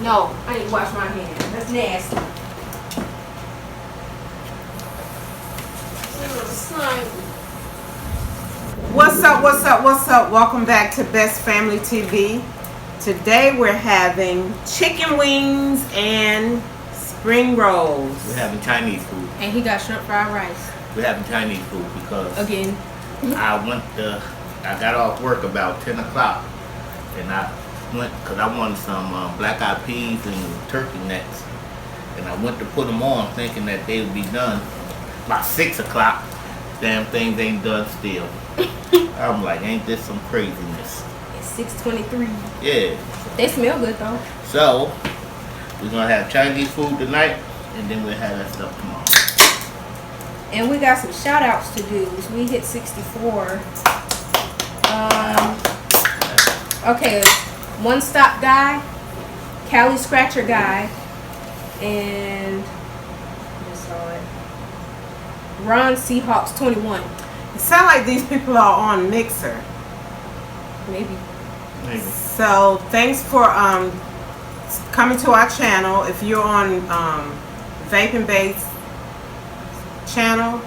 No, I need to wash my hands. That's nasty. What's up, what's up, what's up? Welcome back to Best Family TV. Today we're having chicken wings and spring rolls. We're having Chinese food. And he got shrimp fried rice. We're having Chinese food because Again. I got off work about 10 o'clock and I went because I wanted some black eyed peas and turkey necks, and I went to put them on thinking that they would be done by 6 o'clock. Damn things ain't done still. I'm like, ain't this some craziness? It's 6:23. Yeah. They smell good though. So we're gonna have Chinese food tonight, and then we'll have that stuff tomorrow. And we got some shout outs to do. We hit 64. Okay, One Stop Guy, Cali Scratcher Guy, and I just saw it. Ron Seahawks 21. It sounds like these people are on Mixer. Maybe. So thanks for coming to our channel. If you're on Vaping Base channel,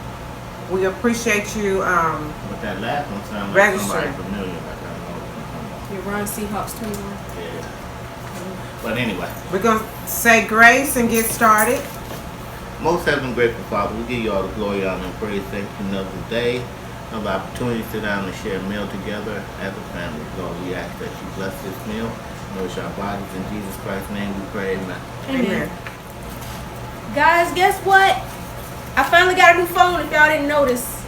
we appreciate you But that last one sounds like registering. somebody familiar. Like I know what you're talking about. Yeah, Ron Seahawks 21. Yeah. But anyway, We're going to say grace and get started. most heaven grateful Father, we give you all the glory, honor, and praise. Thank you another day, another opportunity to sit down and share a meal together as a family. Lord, we ask that you bless this meal, nourish our bodies. In Jesus Christ's name we pray, amen. Amen. Guys, guess what? I finally got a new phone if y'all didn't notice.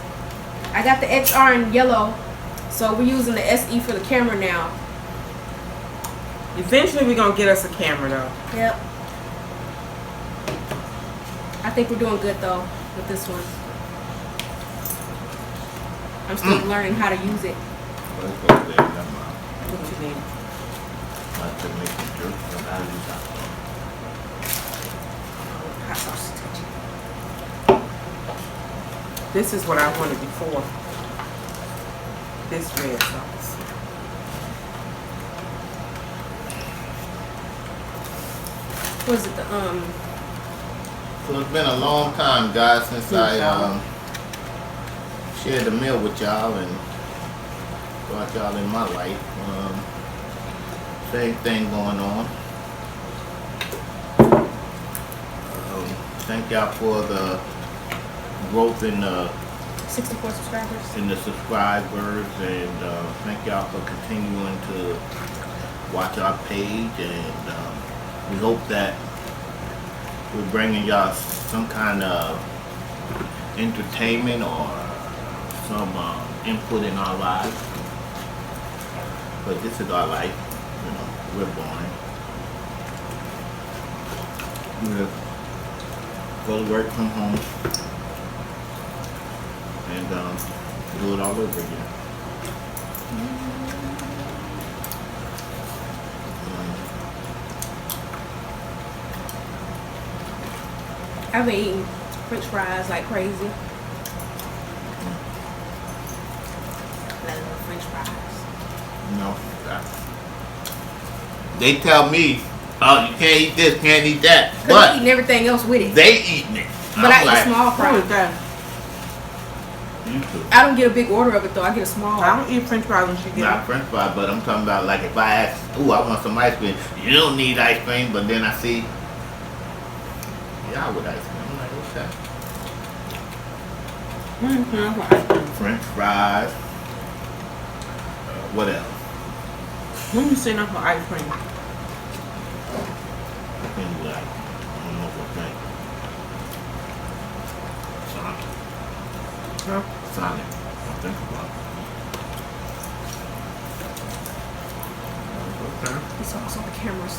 I got the XR in yellow. So we're using the SE for the camera now. Eventually we're going to get us a camera though. Yep. I think we're doing good though with this one. I'm still learning how to use it. Let's go there. Never mind. What you need? Let's just make some jerk. How do you talk about Hot sauce. This is what I wanted before. This red sauce. What is it? So it's been a long time, guys, since I shared a meal with y'all and brought y'all in my life. Same thing going on. Thank y'all for the growth in the 64 subscribers. subscribers, and thank y'all for continuing to watch our page, and we hope that we're bringing y'all some kind of entertainment or some input in our lives. But this is our life, you know. We're born. We go to work, come home, and do it all over again. I've been eating French fries like crazy. I love French fries. No, they tell me, oh, you can't eat this, can't eat that, Cause but I'm eating everything else with it. they eating it. But I eat small What fries. is that? You too. I don't get a big order of it though. I get a small. I don't eat French fries when she gets Not French fry, but I'm talking about like if I ask, ooh, I want some ice cream. You don't need ice cream, but then I see, yeah, I would ice cream. I'm like, what's that? French fries. What else? When you seen up for ice cream? Anyway, I don't know what thing. Sonic. Huh? Sonic. I think about it. Okay. It's also on the cameras.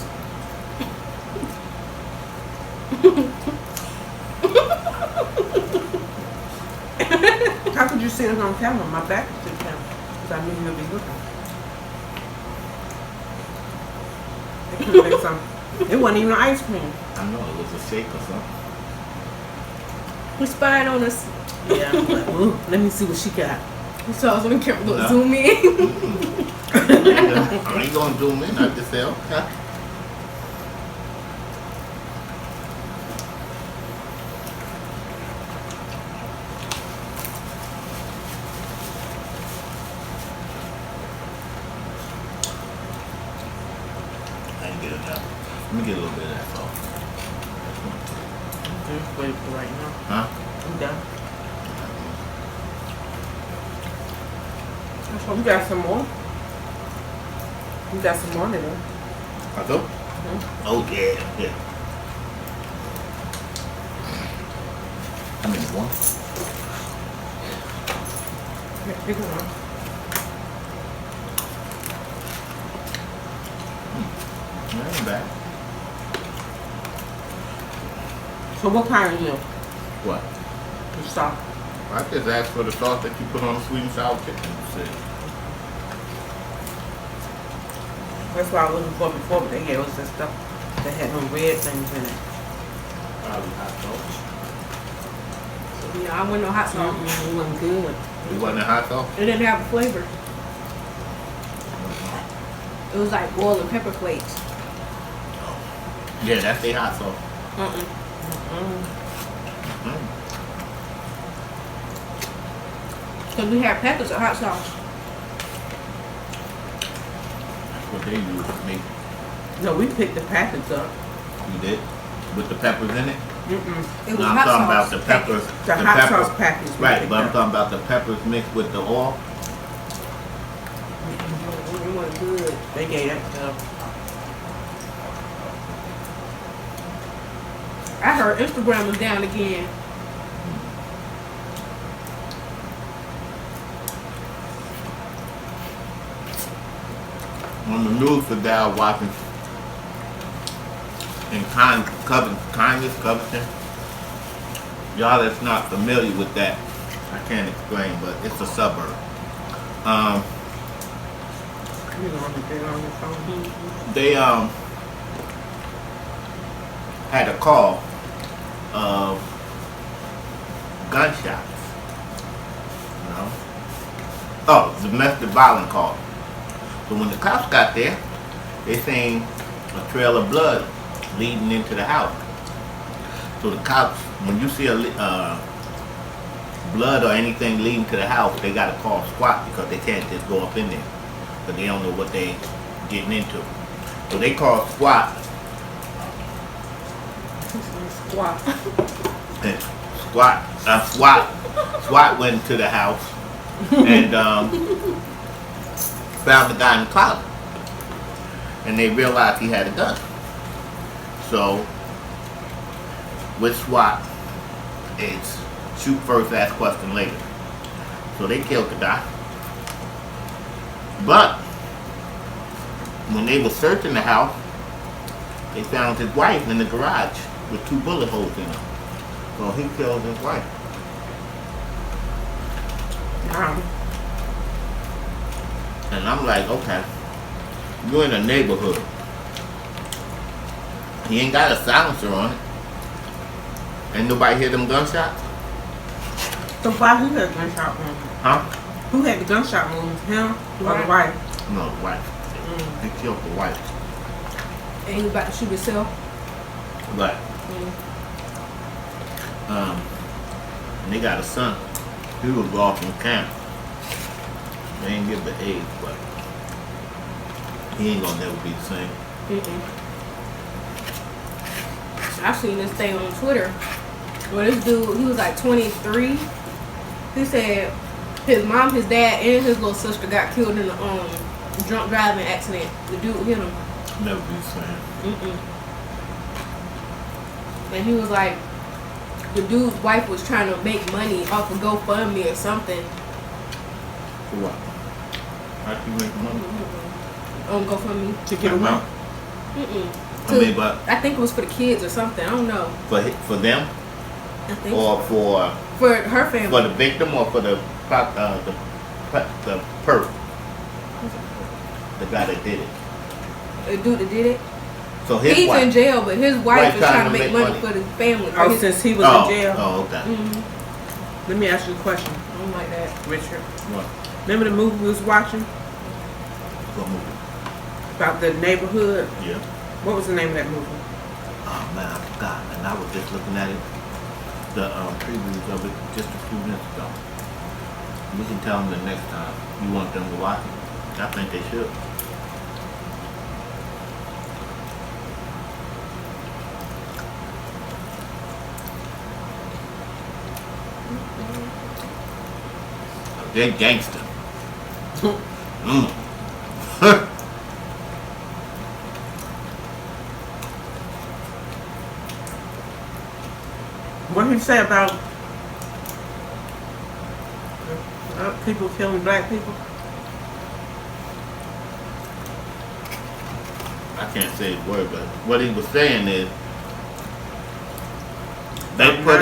How could you see it on camera? My back is to the camera. Because I knew you would be looking. They could make some. It wasn't even ice cream. I know it was a shake or something. Who's spying on us? Yeah. I'm like, ooh, let me see what she got. So I was on the camera. Look, No. zoom in. I ain't gonna zoom in. I just say, okay. didn't get enough. Let me get a little bit of that sauce. Wait for right now. Huh? I'm done. So we got some more. We got some more there. I go? Oh, yeah, yeah. I mean, one. Yeah, bigger one. That ain't bad. So what kind is it? What? The sauce. I just asked for the sauce that you put on the sweet and sour chicken. That's what I was looking for before, but they gave us that stuff that had them red things in it. Probably hot sauce. Yeah, I want no hot sauce. It wasn't good. It wasn't a hot sauce? It didn't have a flavor. It was like oil and pepper flakes. Yeah, that's the hot sauce. Because we had packets of hot sauce. That's what they use to make. No, we picked the packets up. You did? With the peppers in it? It was No, I'm hot talking sauce. about the peppers. The hot peppers. sauce packets. we Right, picked but I'm up. talking about the peppers mixed with the oil. It wasn't good. They gave that stuff. I heard Instagram was down again. On the news today, I was watching in Covington. Y'all that's not familiar with that, I can't explain, but it's a suburb. You know everything on your phone. They had a call of gunshots. You know? Oh, domestic violence call. So when the cops got there, they seen a trail of blood leading into the house. So the cops, when you see a blood or anything leading to the house, they got to call SWAT because they can't just go up in there. Because they don't know what they getting into. So they called SWAT. Squat. And SWAT went to the house and found the guy in the closet. And they realized he had a gun. So with SWAT, it's shoot first, ask question later. So they killed the guy. But when they were searching the house, they found his wife in the garage with 2 bullet holes in her. So he killed his wife. And I'm like, okay, you're in a neighborhood. He ain't got a silencer on it. Ain't nobody hear them gunshots? So why who had the gunshot wound? Huh? Who had the gunshot wounds? Him or the wife? No, the wife. He killed the wife. And he was about to shoot himself. But and they got a son. He was off in camp. They ain't get the age, but he ain't gonna never be the same. I seen this thing on Twitter where this dude, he was like 23. He said his mom, his dad, and his little sister got killed in a drunk driving accident. The dude hit him. Never be the same. And he was like, the dude's wife was trying to make money off of GoFundMe or something. For what? How can you make money? On GoFundMe. To get away? I mean, but I think it was for the kids or something. I don't know. for them, I think or so. for For her family. for the victim, or for the person, the guy that did it. The dude that did it. So his He's wife, in jail, but his wife was trying to make money for the family. For Oh, his, since he was in jail. Oh, okay. Let me ask you a question, I don't like that. Richard. What? Remember the movie we was watching What movie? about the neighborhood? Yeah. What was the name of that movie? Oh man, I forgot. And I was just looking at it, the previews of it just a few minutes ago. We can tell them the next time you want them to watch it. I think they should. They gangster. What he say about people killing black people? I can't say his word, but what he was saying is they put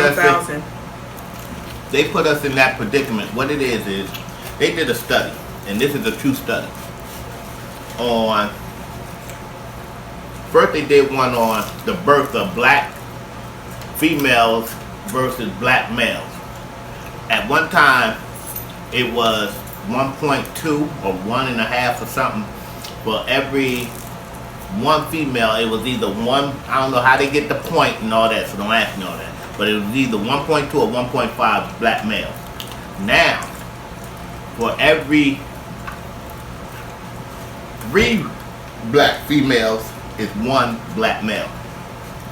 us in that predicament. What it is they did a study, and this is a true study. On first they did one on the birth of black females versus black males. At one time it was 1.2 or 1.5 or something for every one female. It was either one, I don't know how they get the point and all that, so don't ask me all that, but it was either 1.2 or 1.5 black males. Now for every 3 black females is 1 black male.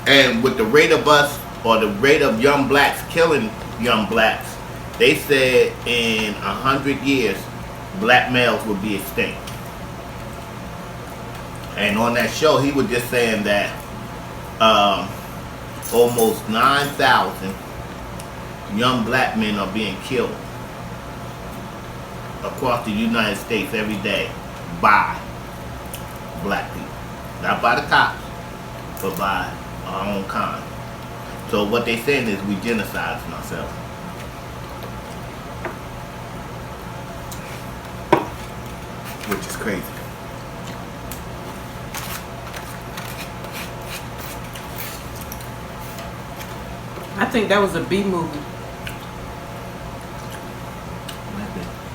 And with the rate of us, or the rate of young blacks killing young blacks, they said in 100 years black males will be extinct. And on that show he was just saying that almost 9,000 young black men are being killed across the United States every day by black people. Not by the cops, but by our own kind. So what they saying is we genociding ourselves. Which is crazy. I think that was a B movie.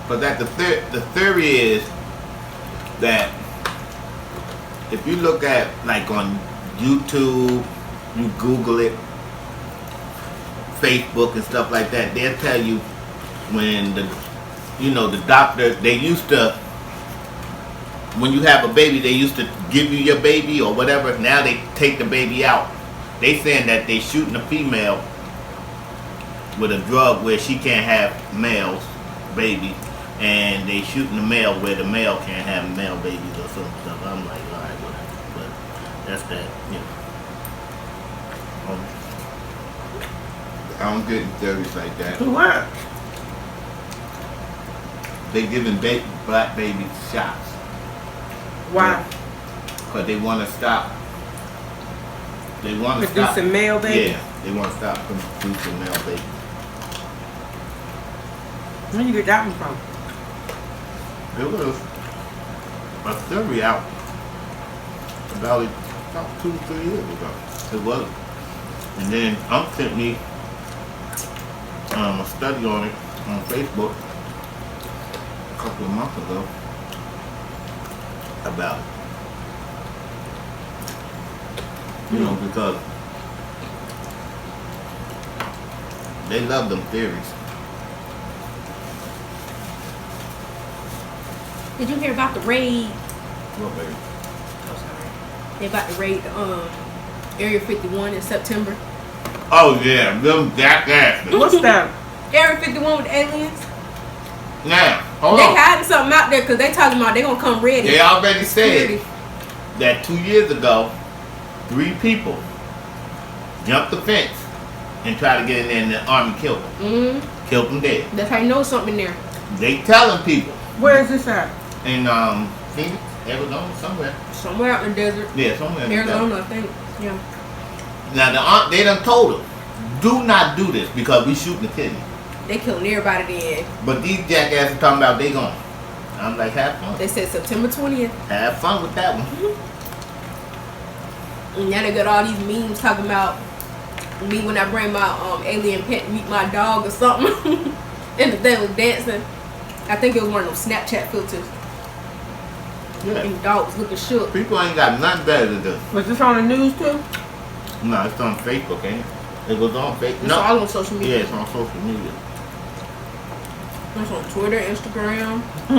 But that the theory is that if you look at like on YouTube, you Google it, Facebook and stuff like that, they'll tell you when the doctor, they used to, when you have a baby, they used to give you your baby or whatever. Now they take the baby out. They saying that they shooting a female with a drug where she can't have males baby, and they shooting the male where the male can't have male babies or some stuff. I'm like, all right, whatever. But that's that, I don't get in theories like that. What? They giving black babies shots. Why? Because they want to stop. They want to stop producing male babies? Yeah, they want to stop producing male babies. Where you get that one from? It was a theory out about 2-3 years ago. It was. And then sent me a study on it on Facebook a couple of months ago about it. Because they love them theories. Did you hear about the raid? What, baby? Oh, sorry. They about to raid Area 51 in September. Oh yeah, them jackasses. What's that? Area 51 with the aliens. Now, hold They on. hiding something out there because they talking about they gonna come ready. They already said Security. that 2 years ago, 3 people jumped the fence and tried to get in there, and the army killed them. Mm-hmm. Killed them dead. That's how you know something there. They telling people Where is this at? in Phoenix, Arizona, somewhere. Somewhere out in the desert. Yeah, somewhere. in the Arizona, I think. Yeah. Now they done told them, do not do this because we shooting the kid. They killing everybody then. But these jackasses talking about they gone. I'm like, have fun. They said September 20th. Have fun with that one. And now they got all these memes talking about me when I bring my alien pet meet my dog or something. And the thing was dancing. I think it was one of those Snapchat filters. Yeah. And the dog was looking shook. People ain't got nothing better to do. Was this on the news too? No, it's on Facebook, ain't it? It was on Facebook. It's all on social media. Yeah, it's on social media. It's on Twitter, Instagram. I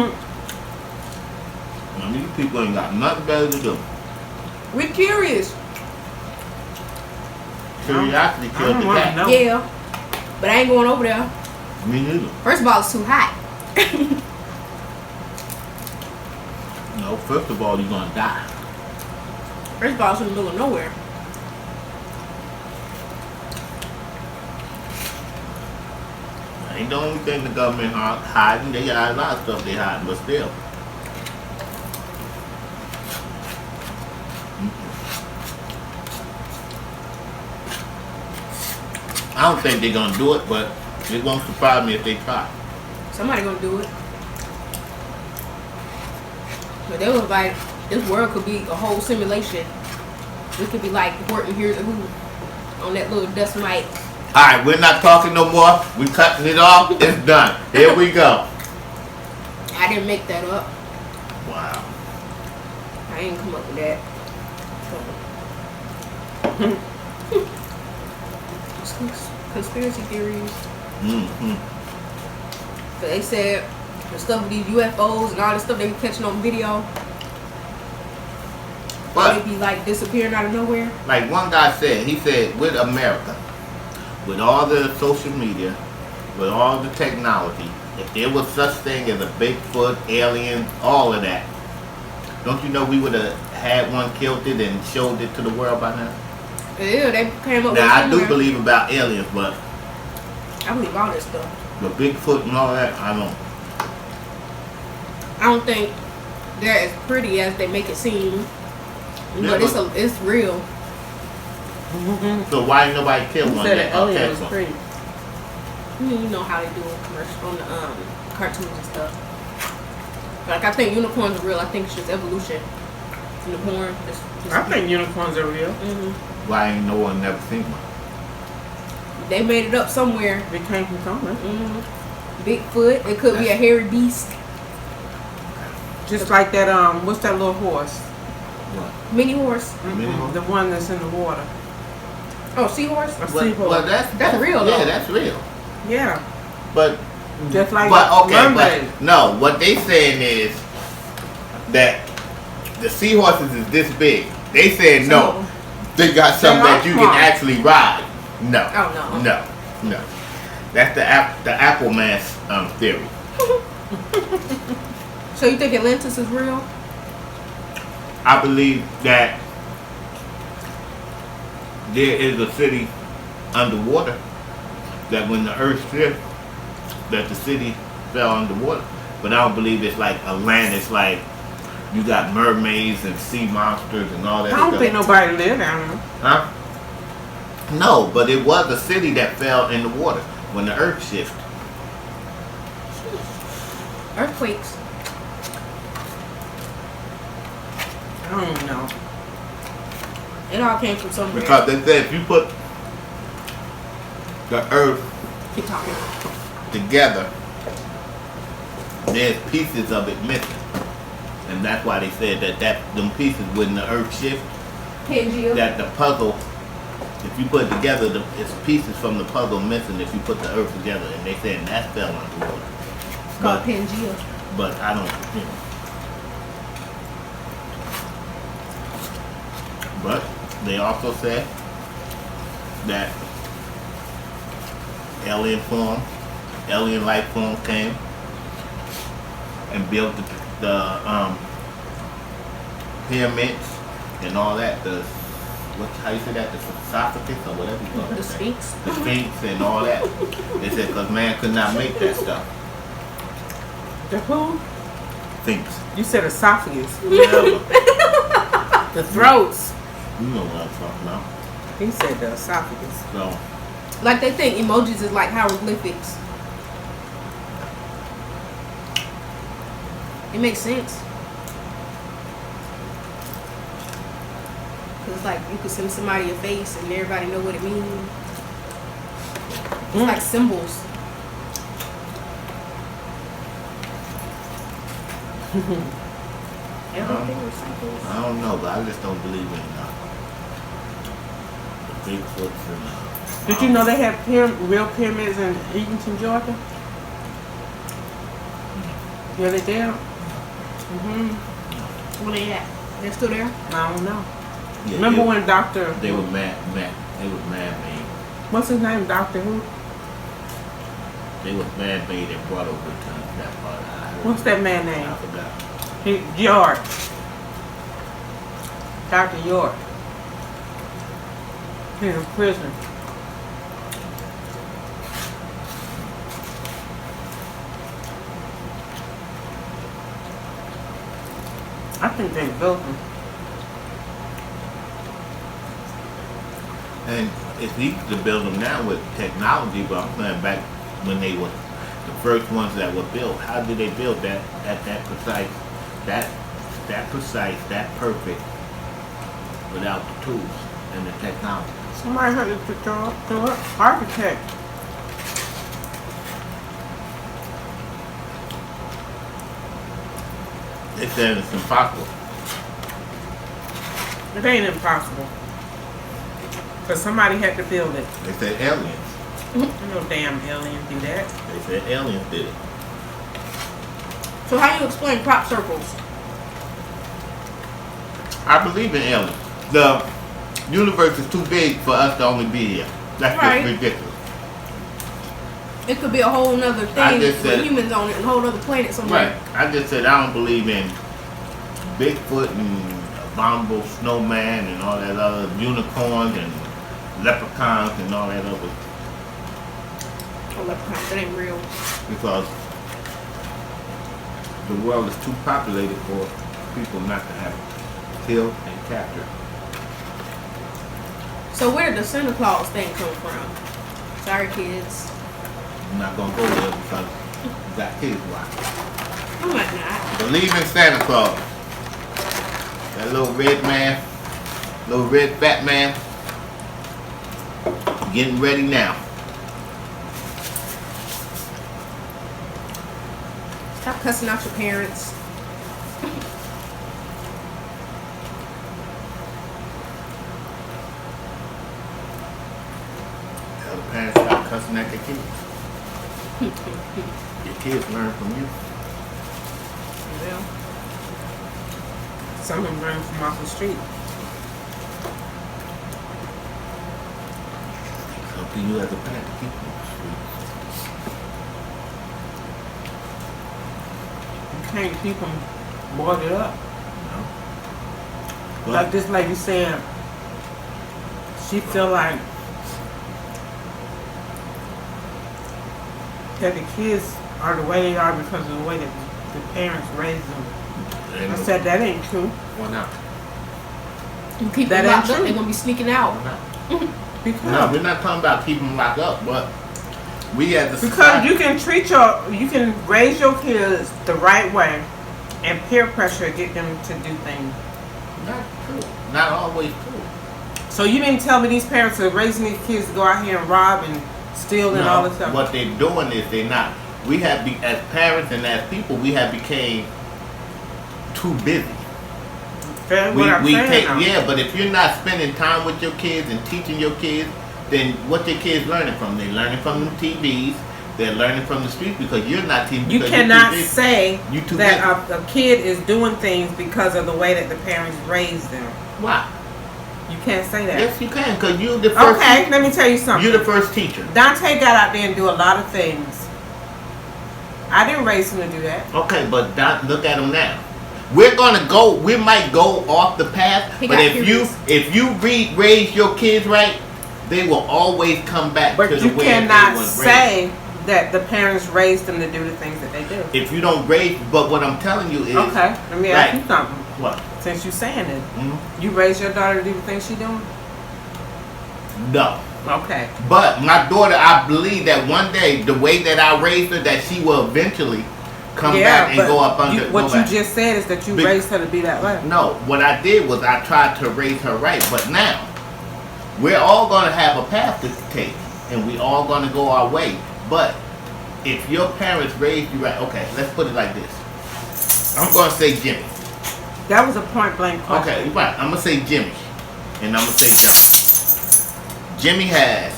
mean, these people ain't got nothing better to do. We're curious. Curiosity killed the cat. No. Yeah. But I ain't going over there. Me neither. First of all, it's too hot. No, first of all, you're gonna die. First of all, it's in the middle of nowhere. Ain't the only thing the government hiding. They got a lot of stuff they hiding, but still. I don't think they're gonna do it, but it won't surprise me if they try. Somebody gonna do it. But they was like, this world could be a whole simulation. We could be like working here to who on that little dust mite. Alright, we're not talking no more. We cutting it off. It's done. Here we go. I didn't make that up. Wow. I ain't come up with that. Conspiracy theories. Mm-hmm. But they said the stuff with these UFOs and all this stuff they be catching on video. But They be like disappearing out of nowhere. like one guy said, he said, with America, with all the social media, with all the technology, if there was such thing as a Bigfoot, alien, all of that, don't you know we would have had one, killed it, and showed it to the world by now? Yeah, they came up with Now, I do somewhere. believe about aliens, but I believe all this stuff. the Bigfoot and all that, I don't. I don't think they're as pretty as they make it seem. Yeah, But but- it's real. So why ain't nobody killed Who one said yet? the Or alien catch was one? pretty? You know how they do it commercial on the cartoons and stuff. Like I think unicorns are real. I think it's just evolution. Unicorn. I think unicorns are real. Why ain't no one never seen one? They made it up somewhere. They came from somewhere. Bigfoot. It could be a hairy beast. Just like that, what's that little horse? What? Mini horse. Mini horse? The one that's in the water. Oh, seahorse. A Well, seahorse. That's real, Yeah, though. that's real. Yeah. But Just like But okay, mermaid. but no, what they saying is that the seahorses is this big. They saying no, they got something that you can small. actually ride. No, Oh, no. no. That's the Appleman's theory. So you think Atlantis is real? I believe that there is a city underwater. That when the Earth shifted, that the city fell underwater. But I don't believe it's like a land. It's like you got mermaids and sea monsters and all that I don't stuff. think nobody lived down there. Huh? No, but it was a city that fell in the water when the Earth shifted. Earthquakes. I don't know. It all came from somewhere. Because they said if you put the Earth Keep talking. together, there's pieces of it missing. And that's why they said that them pieces when the Earth shifts, Pangea. that the puzzle, if you put it together, it's pieces from the puzzle missing if you put the Earth together. And they said that fell underwater. It's called Pangea. But I don't, you know. But they also said that alien life form came and built the pyramids and all that. How you say that? The sarcophagus or whatever you call it. The Sphinx. The Sphinx and all that. They said because man could not make that stuff. The who? Sphinx. You said esophagus. Whatever. The throats. You know what I'm talking about. He said the esophagus. So. Like they think emojis is like hieroglyphics. It makes sense. Cause it's like you could send somebody a face and everybody know what it means. It's like symbols. Everything recycles. I don't know, but I just don't believe in the Bigfoots and Did you know they have real pyramids in Eatonton, Georgia? Yeah, they did. Where they at? They're still there? I don't know. Yeah, Remember when Dr. they were mad. They were mad, man. What's his name? Dr. Who? They was man-made and brought over to that part. I heard. What's that man name? I forgot. York. Dr. York. He's in prison. I think they built him. And it's easy to build them now with technology, but I'm saying back when they were the first ones that were built, how did they build that at that precise, that perfect without the tools and the technology? Somebody had to draw the architect. They said it's impossible. It ain't impossible. Because somebody had to build it. They said aliens. No damn alien do that. They said aliens did it. So how you explain crop circles? I believe in aliens. The universe is too big for us to only be here. That's Right. just ridiculous. It could be a whole nother I thing just with said- humans on it, and a whole other planet somewhere. Right. I just said I don't believe in Bigfoot and abominable snowman and all that other unicorns and leprechauns and all that other Oh, leprechauns, that ain't real. because the world is too populated for people not to have killed and captured. So where did the Santa Claus thing come from? Sorry, kids. I'm not gonna go there because you got kids watching. I might not. Believe in Santa Claus. That little red man, little red fat man, getting ready now. Stop cussing out your parents. Tell the parents stop cussing at their kids. Your kids learn from you. Well, Some of them running from off the street. It's up to you as a parent to keep them sweet. You can't keep them boarded up. You know? Like But this lady said, she feel like that the kids are the way they are because of the way that the parents raised them. I said that ain't true. why not? you keep That them ain't locked up, true. they're gonna be sneaking out. Why not? Because, No, we're not talking about keeping them locked up, but we as a because society, you can raise your kids the right way and peer pressure get them to do things. not true. Not always true. So you didn't tell me these parents are raising these kids to go out here and rob and steal and all this stuff. What they're doing is they're not. We have, as parents and as people, we have became too busy. That's what I'm saying now. Yeah, but if you're not spending time with your kids and teaching your kids, then what your kids learning from? They're learning from the TVs. They're learning from the streets because you're not teaching. You because cannot you're too busy. say You too that a kid is doing things because of the way that the parents raised them. Why? You can't say that. Yes, you can, because you're the first. Okay, let me tell you something. You're the first teacher. Dante got out there and do a lot of things. I didn't raise him to do that. Okay, but look at them now. We're gonna go. We might go off the path, He but got if you raise your kids right, they will always come back But to the you way cannot they was say that the parents raised them to do the things that they do. raised. If you don't raise, but what I'm telling you is Okay, let me ask Right. you something. what? Since you saying it, Mhm. you raised your daughter to do the things she doing? No. Okay. But my daughter, I believe that one day, the way that I raised her, that she will eventually come back and but go up under. what go you back. just said is that you Be- raised her to be that way. No, what I did was I tried to raise her right, but now we're all gonna have a path to take, and we all gonna go our way. But if your parents raised you right, okay, let's put it like this. I'm gonna say Jimmy. That was a point blank question. Okay, right. I'm gonna say Jimmy, and I'm gonna say John. Jimmy has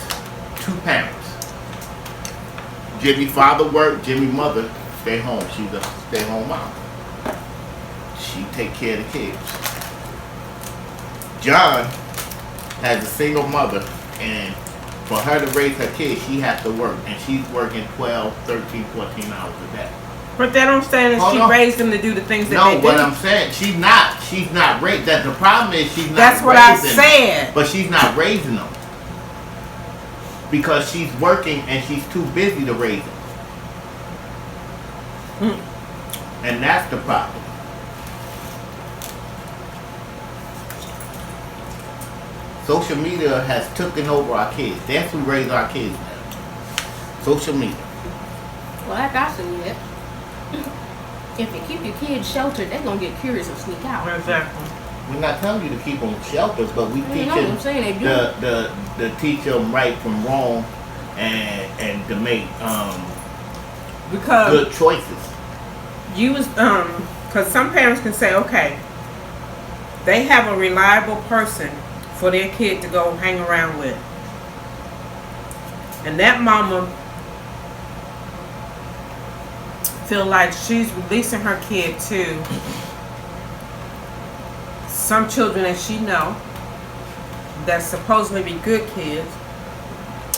two parents. Jimmy father worked. Jimmy mother stay home. She's a stay-home mom. She take care of the kids. John has a single mother and for her to raise her kids, she has to work, and she's working 12, 13, 14 hours a day. But they don't say that she raised them to do the things that they do. No, what I'm saying, she's not raised. That the problem is she's not. That's what I said. But she's not raising them because she's working and she's too busy to raise them. And that's the problem. Social media has taken over our kids. That's who raise our kids now. Social media. Well, like I said, if you keep your kids sheltered, they're gonna get curious and sneak out. Exactly. We're not telling you to keep them sheltered, but we teach I'm saying they do. the teach them right from wrong and to make because good choices. You was because some parents can say, okay, they have a reliable person for their kid to go hang around with, and that mama feel like she's releasing her kid to some children that she know that supposedly be good kids,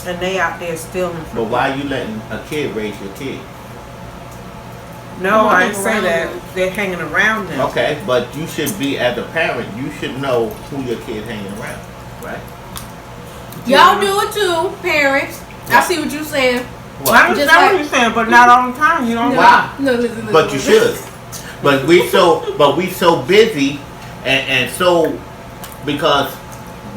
and they out there stealing from But why are you letting a kid raise your kid? No, I didn't say that. They're hanging around them. Okay, but you should be, as a parent, you should know who your kid's hanging around, right? Y'all do it too, parents. I see what you're saying. Well, I understand what you're saying, but not all the time. You don't. Why? No, listen. But you should. But we so busy and so because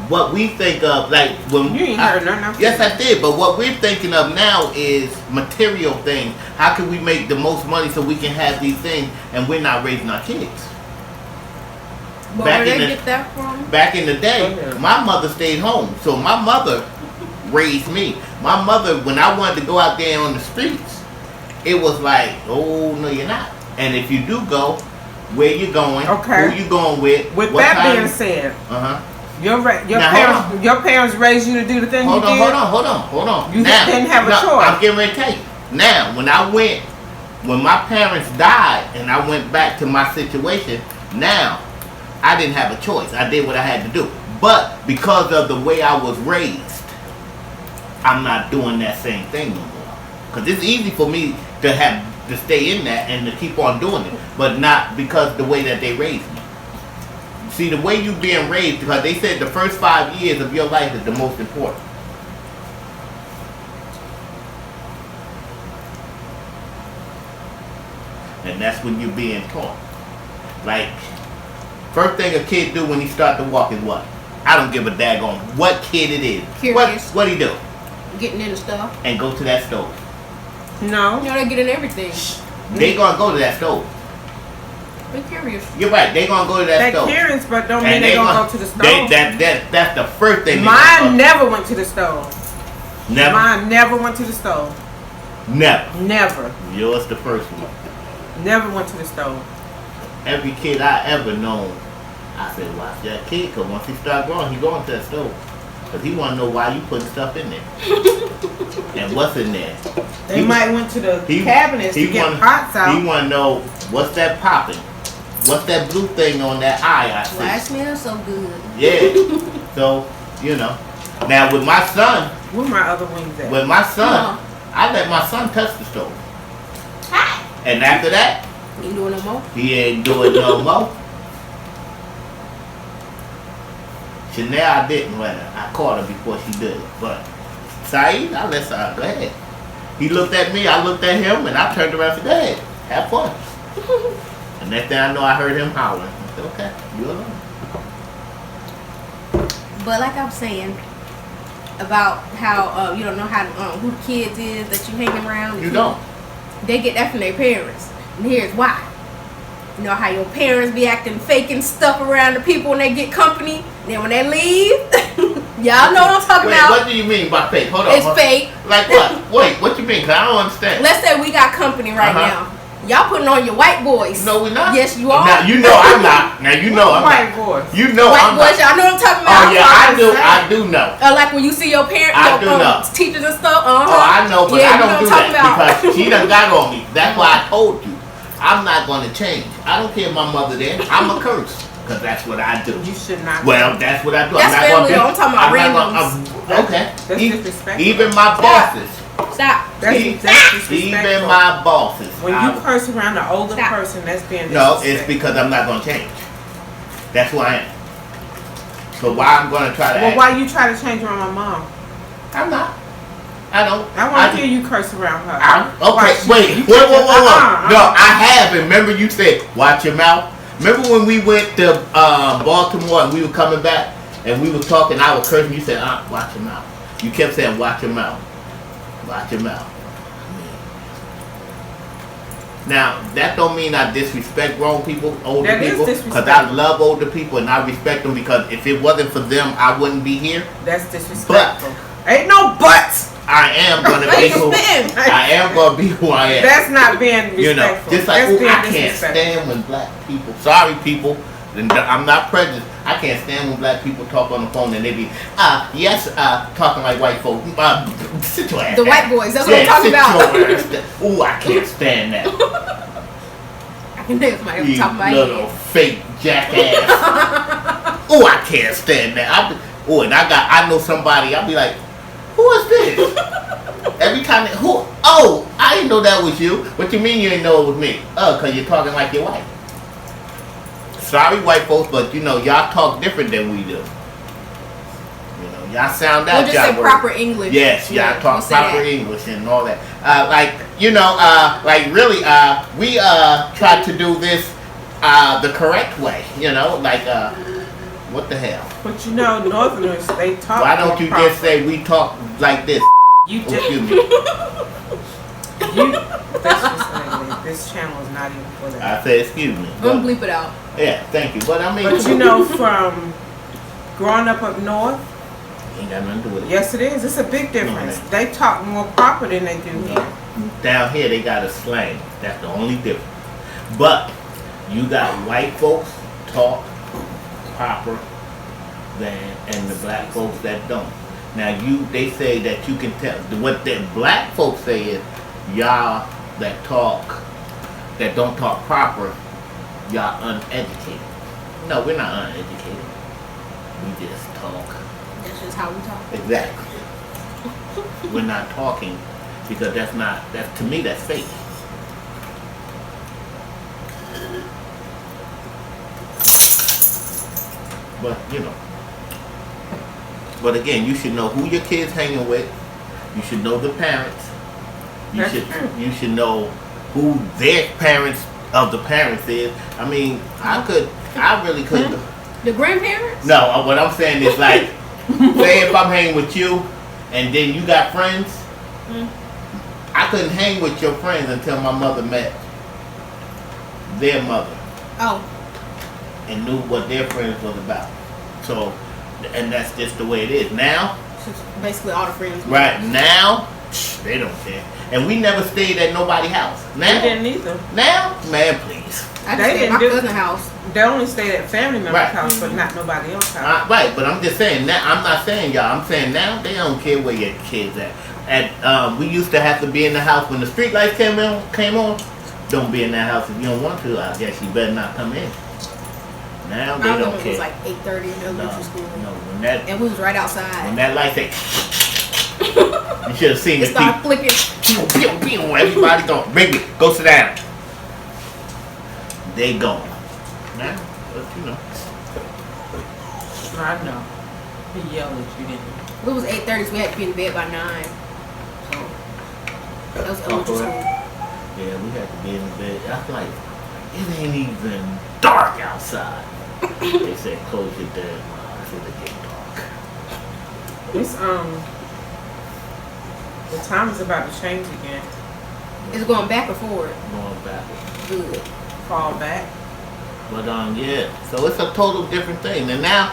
what we think of, like when you ain't heard nothing. Yes, I did. But what we're thinking of now is material things. How can we make the most money so we can have these things, and we're not raising our kids? But where they get that from? Back in the day, my mother stayed home, so my mother raised me. My mother, when I wanted to go out there on the streets, it was like, oh no, you're not. And if you do go, where you going? Okay. Who you going with? With that being said, Your parents raised you to do the thing you did? Hold on. You didn't have a choice. I'm getting ready to tell you. Now, when my parents died and I went back to my situation, now, I didn't have a choice. I did what I had to do. But because of the way I was raised, I'm not doing that same thing no more. Because it's easy for me to stay in that and to keep on doing it. But not because the way that they raised me. See, the way you being raised, because they said the first 5 years of your life is the most important. And that's when you're being taught. Like, first thing a kid do when he start to walk is what? I don't give a daggone what kid it is. Curious. What he do? Getting into stuff. And go to that stove. No. You know, they get in everything. They gonna go to that stove. They're curious. You're right. They gonna go to that stove. They're curious, but don't mean they gonna go to the stove. That's the first thing. Mine never went to the stove. Never. Mine never went to the stove. Never. Never. Yours the first one. Never went to the stove. Every kid I ever known, I said, watch that kid, because once he start growing, he going to that stove. Because he want to know why you putting stuff in there. And what's in there. They might went to the cabinets to get pots out. He want to know, what's that popping? What's that blue thing on that eye I see? Why it smells so good? Yeah. So, you know. Now with my son. Where my other wings at? With my son, I let my son touch the stove. Hi. And after that, He ain't doing no more? He ain't doing no more. Chanel, I didn't let her. I caught her before she did it. But Saeed, I let Saeed go ahead. He looked at me, I looked at him, and I turned around and said, go ahead, have fun. And next thing I know, I heard him hollering. I said, okay, you alone. But like I'm saying about how you don't know how who the kids is that you hang around. You don't. They get that from their parents. And here's why. You know how your parents be acting fake and stuff around the people when they get company. Then when they leave, y'all know what I'm talking about. What do you mean by fake? Hold on. It's fake. Like what? Wait, what you mean? Cause I don't understand. Let's say we got company right now. Y'all putting on your white boys. No, we're not. Yes, you are. Now you know I'm not. Now you know I'm white not. boys. You know white I'm boys. not. Y'all know what I'm talking about. Oh yeah, I do know. Like when you see your parents, teachers and stuff. Oh, I know, but I don't do that because she done got on me. That's why I told you. I'm not going to change. I don't care if my mother there. I'm a curse. Because that's what I do. You should not. Well, that's what I do. That's I'm not family. I'm talking about randoms. Okay. That's disrespectful. Even my bosses. Stop. That's disrespectful. Even my bosses. When you curse around an older person, that's being No, disrespectful. it's because I'm not going to change. That's who I am. So why I'm going to try to Well, act? why you try to change around my mom? I'm not. I don't. I want to hear you curse around her. Okay, wait. No, I have. And remember you said, watch your mouth? Remember when we went to Baltimore and we were coming back and we were talking, I was cursing, you said, watch your mouth. You kept saying, watch your mouth. Watch your mouth. Now, that don't mean I disrespect grown people, older That is people. disrespectful. Because I love older people and I respect them because if it wasn't for them, I wouldn't be here. That's disrespectful. Ain't no buts. I am going to be who I am going to be who I am. That's not being respectful. You know, just like, That's being I can't disrespectful. stand when black people, sorry people, and I'm not prejudiced, I can't stand when black people talk on the phone and they be, talking like white folk. Sit your ass The down. white boys, that's what I'm talking about. Ooh, I can't stand that. I can think of somebody off the You top of my little head. fake jackass. Ooh, I can't stand that. And I know somebody, I'll be like, who is this? Every time, I didn't know that was you. What you mean you didn't know it was me? Because you're talking like you're white. Sorry, white folks, but y'all talk different than we do. Y'all sound out. We'll just say proper English. Yes, y'all talk we'll proper English and all that. We try to do this the correct way. What the hell? But Northerners, they talk. Why don't you just say we talk like this? You just. Excuse me. That's just ugly. This channel is not even for that. I said excuse me. Don't bleep it out. Yeah, thank you. But I mean, But from growing up north, ain't got nothing to do with it. yes it is. It's a big difference. No, They talk more proper than they do here. Down here they got a slang. That's the only difference. But you got white folks talk proper and the black folks that don't. Now they say that you can tell. What the black folks say is y'all that don't talk proper, y'all uneducated. No, we're not uneducated. We just talk. That's just how we talk. Exactly. We're not talking because to me that's fake. But but again, you should know who your kids hanging with. You should know the parents. You should know who their parents of the parents is. I mean, I really couldn't. The grandparents? No, what I'm saying is like, say if I'm hanging with you, and then you got friends, I couldn't hang with your friends until my mother met their mother. Oh. And knew what their friends was about. So, and that's just the way it is. Now, It's basically all the friends. right now, they don't care. And we never stayed at nobody's house. Now, They didn't either. now, man, please. I They just stayed at didn't my do- cousin's house. They only stayed at family members' Right. house, but not nobody else's house. Right, but I'm just saying now. I'm not saying y'all. I'm saying now they don't care where your kids at. We used to have to be in the house when the street lights came on. Don't be in that house if you don't want to. I guess you better not come in. Now they I don't remember it care. was like 8:30 in no, elementary school. when that And we was right outside. when that light say, you should have seen It the started people. flicking. Pew, pew, pew, everybody gone. Baby, go sit down. They gone. Now, but I know. He yelled at you, didn't It was 8:30, so we had to be in bed by 9. So that was elementary for school. real? Yeah, we had to be in the bed. I was like, it ain't even dark outside. They said close your damn eyes so they get dark. It's the time is about to change again. It's going back or forward. Going backwards. Good. Fall back. But yeah, so it's a total different thing. And now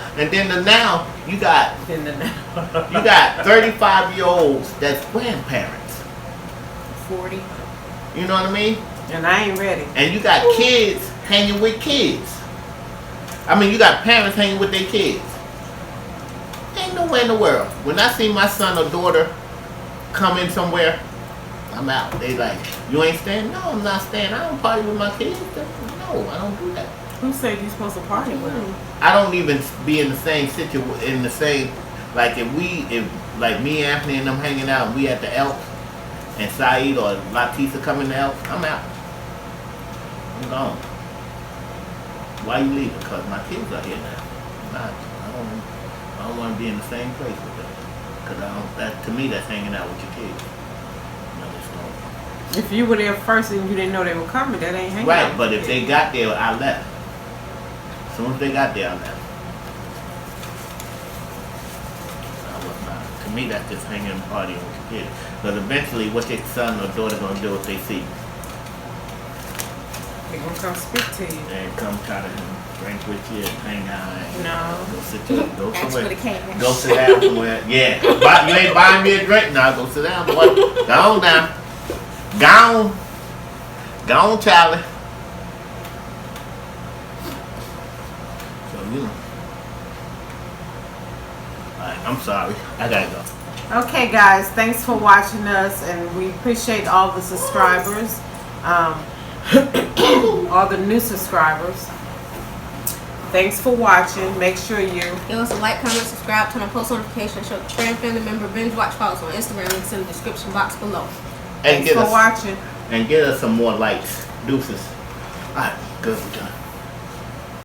you got Then the you got 35-year-olds that's grandparents. 40. You know what I mean? and I ain't ready. And you got kids hanging with kids. I mean, you got parents hanging with their kids. Ain't no way in the world. When I see my son or daughter come in somewhere, I'm out. They like, you ain't staying? No, I'm not staying. I don't party with my kids. No, I don't do that. Who said you supposed to party with them? I don't even be in the same Like if like me, Anthony, and them hanging out, we at the Elk, and Saeed or Latisa coming to Elk, I'm out. I'm gone. Why you leaving? Cause my kids are here now. I don't want to be in the same place with them. Cause to me, that's hanging out with your kids. No, it's not. If you were there first and you didn't know they were coming, that ain't hanging out. Right, but if they got there, I left. As soon as they got there, I left. I was not. To me, that's just hanging and partying with your kids. Because eventually, what your son or daughter gonna do if they see you? They're gonna come speak to you. And come try to drink with you and hang out. And, No. Go sit down. Go Ask for somewhere. the cash. Go sit down somewhere. Yeah. But you ain't buying me a drink now. Go sit down, boy. Go on now. Go on, Charlie. So, you know. Alright, I'm sorry. I gotta go. Okay, guys, thanks for watching us, and we appreciate all the subscribers, all the new subscribers. Thanks for watching. Make sure you Give us a like, comment, subscribe, turn on post notifications, show friend, family member, binge watch, follow us on Instagram. Links in the description box below. And thanks for watching. And get us some more likes. Deuces. Alright, good. We're done.